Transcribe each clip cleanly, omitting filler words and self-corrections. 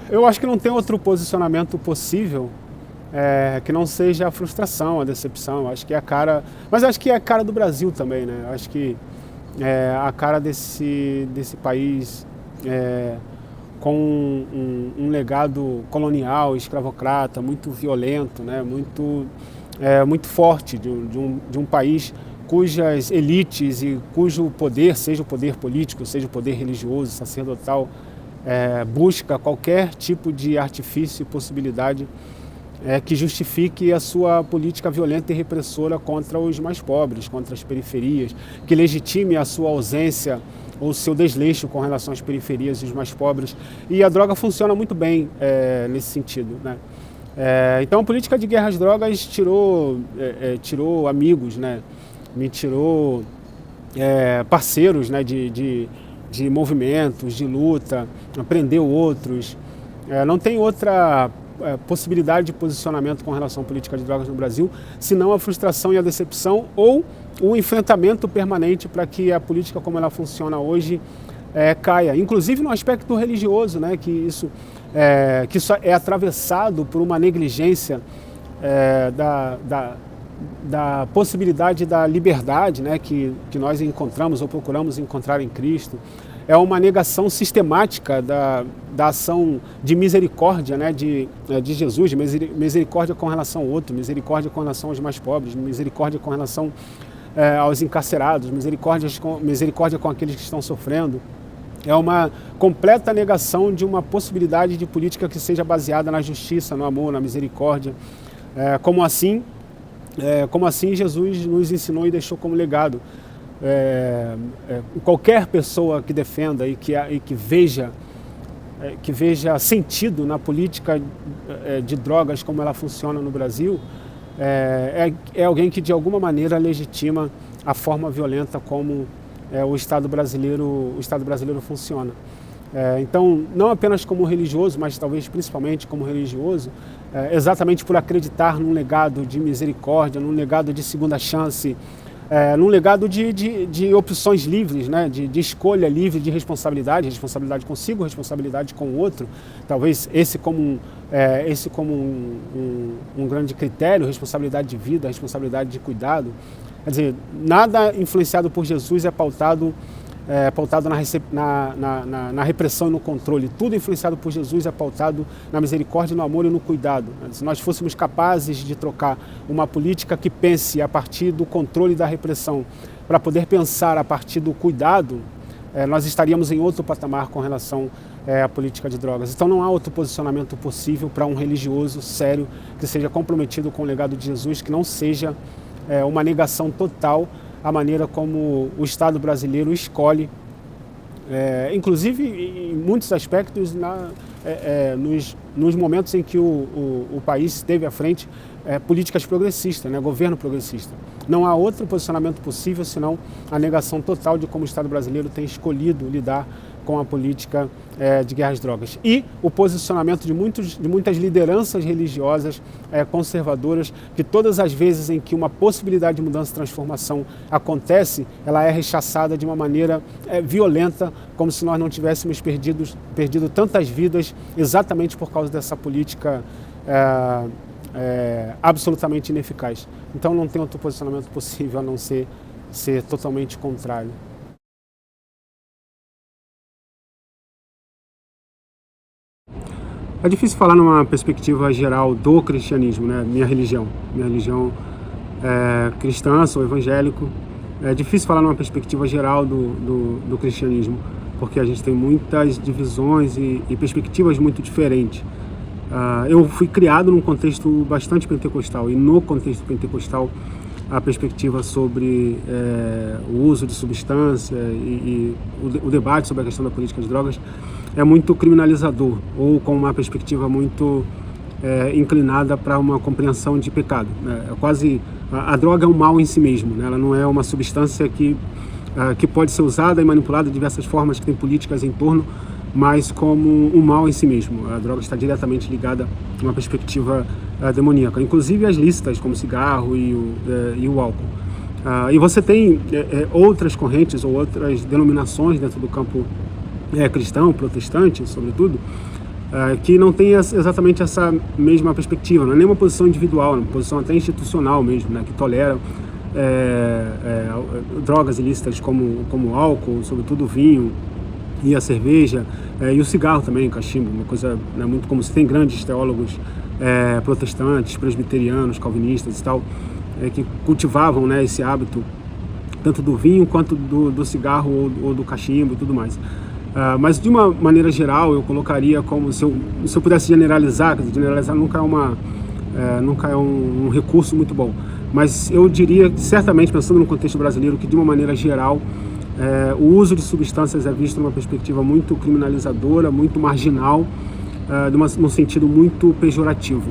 Eu acho que não tem outro posicionamento possível que não seja a frustração, a decepção. Eu acho que é a cara, mas acho que é a cara do Brasil também, né? Eu acho que a cara desse país com um legado colonial, escravocrata, muito violento, né? Muito forte de um país cujas elites e cujo poder, seja o poder político, seja o poder religioso, sacerdotal, busca qualquer tipo de artifício e possibilidade que justifique a sua política violenta e repressora contra os mais pobres, contra as periferias, que legitime a sua ausência ou seu desleixo com relação às periferias e os mais pobres. E a droga funciona muito bem nesse sentido, né? Então a política de guerra às drogas tirou amigos, né? Me tirou parceiros, né? de movimentos, de luta, prendeu outros. Não tem outra possibilidade de posicionamento com relação à política de drogas no Brasil, senão a frustração e a decepção ou o enfrentamento permanente para que a política como ela funciona hoje caia. Inclusive no aspecto religioso, né? Que isso é atravessado por uma negligência da possibilidade da liberdade, né? Que nós encontramos ou procuramos encontrar em Cristo. É uma negação sistemática da ação de misericórdia, né, de Jesus, de misericórdia com relação ao outro, misericórdia com relação aos mais pobres, misericórdia com relação aos encarcerados, misericórdia com aqueles que estão sofrendo. É uma completa negação de uma possibilidade de política que seja baseada na justiça, no amor, na misericórdia. Como assim Jesus nos ensinou e deixou como legado. Qualquer pessoa que defenda e que veja sentido na política de drogas como ela funciona no Brasil, é alguém que de alguma maneira legitima a forma violenta como o Estado brasileiro funciona. Então, não apenas como religioso, mas talvez principalmente como religioso, exatamente por acreditar num legado de misericórdia, num legado de segunda chance, num legado de opções livres, né? de escolha livre, de responsabilidade consigo, responsabilidade com o outro, talvez esse como um grande critério, responsabilidade de vida, responsabilidade de cuidado. Quer dizer, nada influenciado por Jesus é pautado na repressão e no controle. Tudo influenciado por Jesus é pautado na misericórdia, no amor e no cuidado. Se nós fôssemos capazes de trocar uma política que pense a partir do controle e da repressão para poder pensar a partir do cuidado, nós estaríamos em outro patamar com relação à política de drogas. Então não há outro posicionamento possível para um religioso sério que seja comprometido com o legado de Jesus, que não seja uma negação total a maneira como o Estado brasileiro escolhe, inclusive em muitos aspectos, nos momentos em que o país teve à frente políticas progressistas, né, governo progressista. Não há outro posicionamento possível senão a negação total de como o Estado brasileiro tem escolhido lidar com a política de guerra às drogas. E o posicionamento de muitas lideranças religiosas conservadoras, que todas as vezes em que uma possibilidade de mudança e transformação acontece, ela é rechaçada de uma maneira violenta, como se nós não tivéssemos perdido tantas vidas exatamente por causa dessa política absolutamente ineficaz. Então não tem outro posicionamento possível a não ser totalmente contrário. É difícil falar numa perspectiva geral do cristianismo, né? Minha religião é cristã, sou evangélico. É difícil falar numa perspectiva geral do cristianismo, porque a gente tem muitas divisões e perspectivas muito diferentes. Eu fui criado num contexto bastante pentecostal, e no contexto pentecostal a perspectiva sobre o uso de substância e o debate sobre a questão da política de drogas é muito criminalizador, ou com uma perspectiva muito inclinada para uma compreensão de pecado. A droga é um mal em si mesmo, né? Ela não é uma substância que pode ser usada e manipulada de diversas formas, que tem políticas em torno, mas como um mal em si mesmo. A droga está diretamente ligada a uma perspectiva demoníaca, inclusive as lícitas, como cigarro e o álcool. E você tem outras correntes ou outras denominações dentro do campo cristão, protestante, sobretudo, que não tem exatamente essa mesma perspectiva, não é nem uma posição individual, é uma posição até institucional mesmo, né, que tolera drogas ilícitas como álcool, sobretudo o vinho e a cerveja, e o cigarro também, o cachimbo, uma coisa, né, muito como se tem grandes teólogos protestantes, presbiterianos, calvinistas e tal, que cultivavam, né, esse hábito tanto do vinho quanto do cigarro ou do cachimbo e tudo mais. Mas de uma maneira geral eu colocaria como, se eu pudesse generalizar nunca é um recurso muito bom, mas eu diria, certamente, pensando no contexto brasileiro, que de uma maneira geral o uso de substâncias é visto numa perspectiva muito criminalizadora, muito marginal, num sentido muito pejorativo.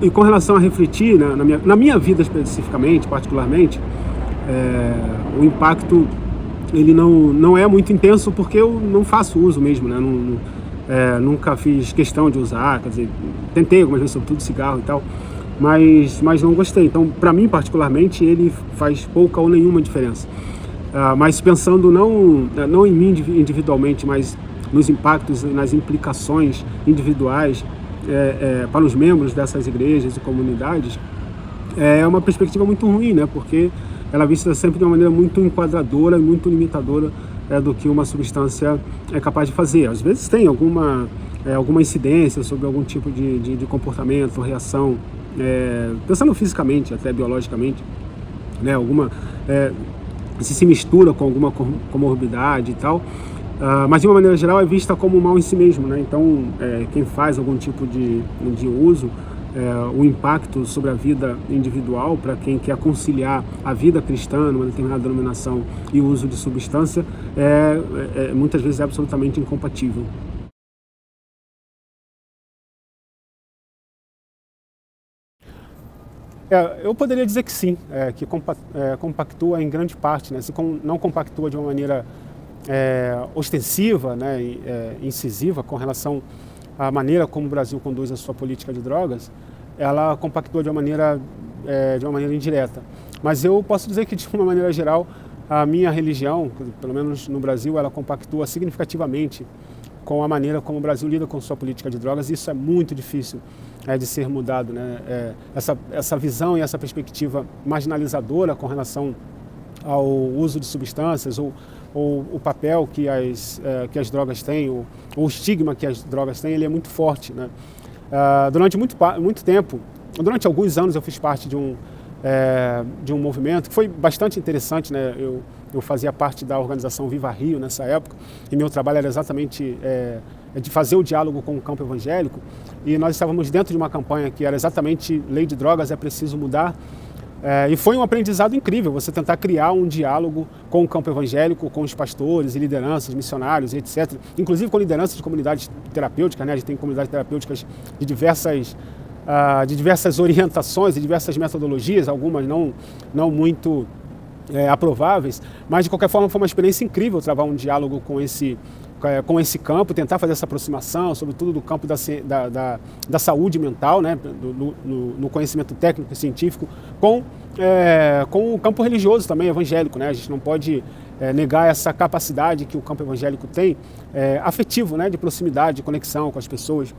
E com relação a refletir, né, na minha vida especificamente, particularmente, o impacto ele não é muito intenso, porque eu não faço uso mesmo, né? Nunca fiz questão de usar, quer dizer, tentei algumas vezes, sobretudo cigarro e tal, mas não gostei. Então, para mim particularmente, ele faz pouca ou nenhuma diferença. Mas pensando não em mim individualmente, mas nos impactos, nas implicações individuais para os membros dessas igrejas e comunidades, é uma perspectiva muito ruim, né? Porque ela é vista sempre de uma maneira muito enquadradora e muito limitadora do que uma substância é capaz de fazer. Às vezes tem alguma incidência sobre algum tipo de comportamento, reação, pensando fisicamente, até biologicamente, né? Se mistura com alguma comorbidade e tal, mas de uma maneira geral é vista como um mal em si mesmo, né? Então, quem faz algum tipo de uso, o impacto sobre a vida individual, para quem quer conciliar a vida cristã numa determinada denominação e o uso de substância, muitas vezes é absolutamente incompatível. Eu poderia dizer que sim, que compactua em grande parte, né? Se não compactua de uma maneira ostensiva, né, incisiva com relação à maneira como o Brasil conduz a sua política de drogas, ela compactua de uma maneira indireta. Mas eu posso dizer que, de uma maneira geral, a minha religião, pelo menos no Brasil, ela compactua significativamente com a maneira como o Brasil lida com sua política de drogas, e isso é muito difícil de ser mudado, né? Essa visão e essa perspectiva marginalizadora com relação ao uso de substâncias, ou o papel que as drogas têm, ou o estigma que as drogas têm, ele é muito forte, né? Durante muito tempo, durante alguns anos, eu fiz parte de um movimento que foi bastante interessante, né? Eu fazia parte da organização Viva Rio nessa época, e meu trabalho era exatamente de fazer o diálogo com o campo evangélico, e nós estávamos dentro de uma campanha que era exatamente Lei de Drogas é Preciso Mudar, e foi um aprendizado incrível você tentar criar um diálogo com o campo evangélico, com os pastores e lideranças, missionários, etc. Inclusive com lideranças de comunidades terapêuticas, né? A gente tem comunidades terapêuticas de diversas orientações e diversas metodologias, algumas não muito aprováveis, mas de qualquer forma foi uma experiência incrível travar um diálogo com esse campo, tentar fazer essa aproximação, sobretudo do campo da saúde mental, né, no conhecimento técnico e científico, com o campo religioso também, evangélico, né? A gente não pode negar essa capacidade que o campo evangélico tem, afetivo, né, de proximidade, de conexão com as pessoas.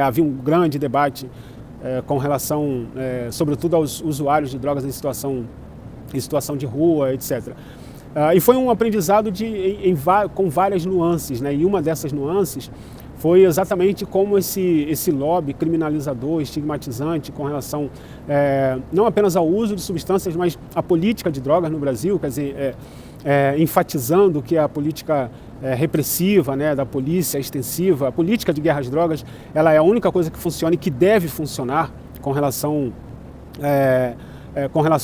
Havia um grande debate com relação, sobretudo, aos usuários de drogas em situação de rua, etc. E foi um aprendizado com várias nuances, né? E uma dessas nuances foi exatamente como esse lobby criminalizador, estigmatizante com relação não apenas ao uso de substâncias, mas à política de drogas no Brasil, quer dizer, enfatizando que a política repressiva, né, da polícia extensiva, a política de guerra às drogas, ela é a única coisa que funciona e que deve funcionar com relação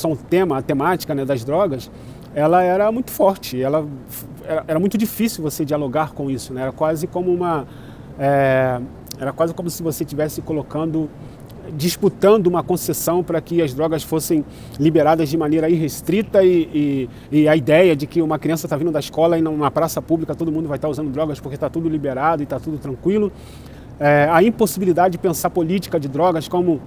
ao tema, a temática, né, das drogas. Ela era muito forte, era muito difícil você dialogar com isso, né? Era quase como se você estivesse disputando uma concessão para que as drogas fossem liberadas de maneira irrestrita, e a ideia de que uma criança está vindo da escola e numa praça pública todo mundo vai estar usando drogas porque está tudo liberado e está tudo tranquilo. A impossibilidade de pensar política de drogas como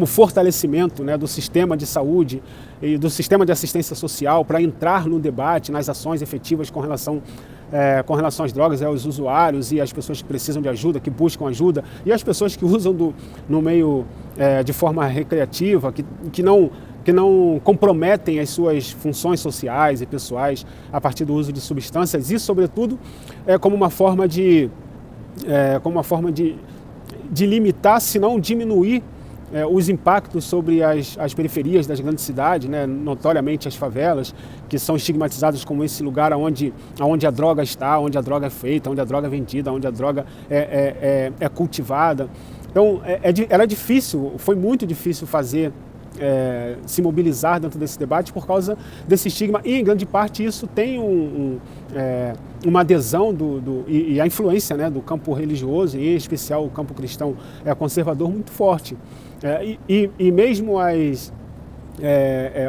fortalecimento, né, do sistema de saúde e do sistema de assistência social para entrar no debate, nas ações efetivas com relação com relação às drogas é os usuários e as pessoas que precisam de ajuda, que buscam ajuda, e as pessoas que usam no meio de forma recreativa, que não comprometem as suas funções sociais e pessoais a partir do uso de substâncias e, sobretudo, como uma forma de limitar, se não diminuir, os impactos sobre as periferias das grandes cidades, né, notoriamente as favelas, que são estigmatizadas como esse lugar onde a droga está, onde a droga é feita, onde a droga é vendida, onde a droga é cultivada. Então, era difícil, foi muito difícil se mobilizar dentro desse debate por causa desse estigma, e em grande parte isso tem uma adesão e a influência, né, do campo religioso, e em especial o campo cristão conservador, muito forte. E mesmo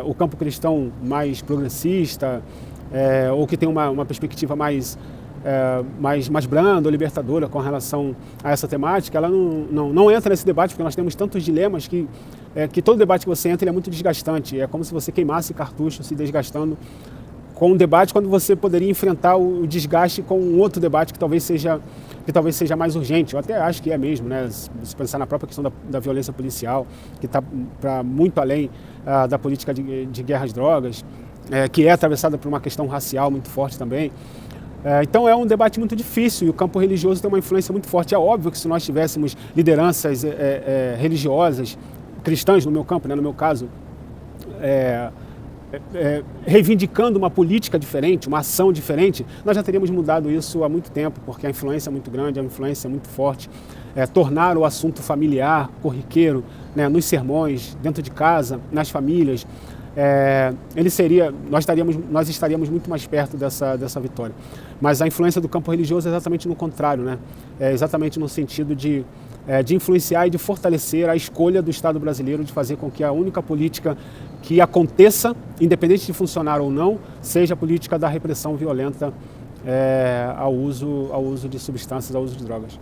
o campo cristão mais progressista, ou que tem uma perspectiva mais branda ou libertadora com relação a essa temática, ela não entra nesse debate, porque nós temos tantos dilemas que todo debate que você entra ele é muito desgastante. É como se você queimasse cartucho se desgastando com um debate, quando você poderia enfrentar o desgaste com um outro debate que talvez seja mais urgente. Eu até acho que é mesmo, né? Se pensar na própria questão da violência policial, que está muito além da política de guerra às drogas, que é atravessada por uma questão racial muito forte também. Então é um debate muito difícil, e o campo religioso tem uma influência muito forte. É óbvio que se nós tivéssemos lideranças religiosas, cristãs no meu campo, né, no meu caso, reivindicando uma política diferente, uma ação diferente, nós já teríamos mudado isso há muito tempo, porque a influência é muito grande, a influência é muito forte. Tornar o assunto familiar, corriqueiro, né, nos sermões, dentro de casa, nas famílias, nós estaríamos muito mais perto dessa vitória. Mas a influência do campo religioso é exatamente no contrário, né? Exatamente no sentido de influenciar e de fortalecer a escolha do Estado brasileiro de fazer com que a única política que aconteça, independente de funcionar ou não, seja a política da repressão violenta ao uso de substâncias, ao uso de drogas.